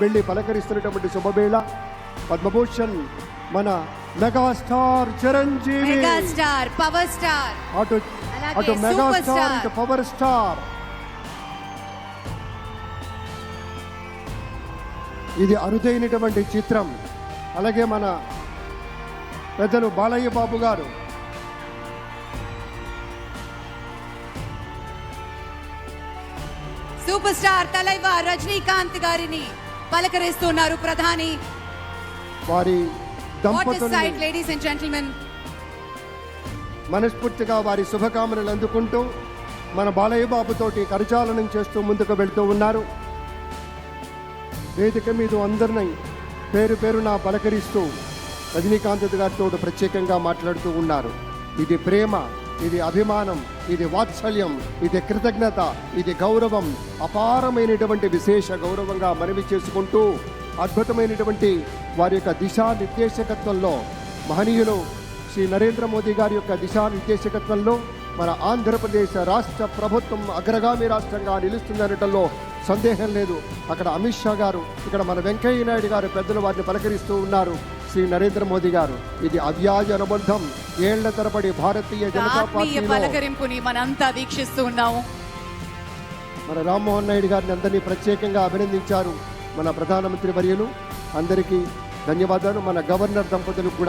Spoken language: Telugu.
వెళ్ళి పలకరిస్తున్నటువంటి శుభవేళ పద్మభూషణ్ మన megastar Chiranjeevi, megastar power star, అటు మెగాస్టార్ ఇటు పవర్ స్టార్. ఇది అరుదైనటువంటి చిత్రం. అలాగే మన పెద్దలు బాలయ్య బాబు గారు, సూపర్ స్టార్ తలైవా రజనీకాంత్ గారిని పలకరిస్తున్నారు ప్రధాని. వారి What is sight, దంపతులు ladies and gentlemen? మనస్ఫూర్తిగా వారి శుభకామనలు అందుకుంటూ మన బాలయ్య బాబుతోటి కరచాలనం చేస్తూ ముందుకు వెళ్తూ ఉన్నారు. వేదిక మీద అందరినీ పేరు పేరున పలకరిస్తూ రజనీకాంత్ గారితో ప్రత్యేకంగా మాట్లాడుతూ ఉన్నారు. ఇది ప్రేమ, ఇది అభిమానం, ఇది వాత్సల్యం, ఇది కృతజ్ఞత, ఇది గౌరవం, అపారమైనటువంటి విశేష గౌరవంగా మనవి చేసుకుంటూ అద్భుతమైనటువంటి వారి యొక్క దిశానిర్దేశకత్వంలో మహనీయులు శ్రీ నరేంద్ర మోదీ గారి యొక్క దిశానిర్దేశకత్వంలో మన ఆంధ్రప్రదేశ్ రాష్ట్ర ప్రభుత్వం అగ్రగామి రాష్ట్రంగా నిలుస్తుందనటంలో సందేహం లేదు. అక్కడ అమిత్ షా గారు, ఇక్కడ మన వెంకయ్య నాయుడు గారు పెద్దలు వారిని పలకరిస్తూ ఉన్నారు. శ్రీ నరేంద్ర మోదీ గారు, ఇది అవ్యాజ అనుబంధం. ఏళ్ల తరబడి భారతీయ జనతా పార్టీ పలకరింపుని మనంతా వీక్షిస్తూ ఉన్నాము. మన రామ్మోహన్ నాయుడు గారిని అందరినీ ప్రత్యేకంగా అభినందించారు మన ప్రధానమంత్రి వర్యులు. అందరికీ ధన్యవాదాలు. మన గవర్నర్ దంపతులకు కూడా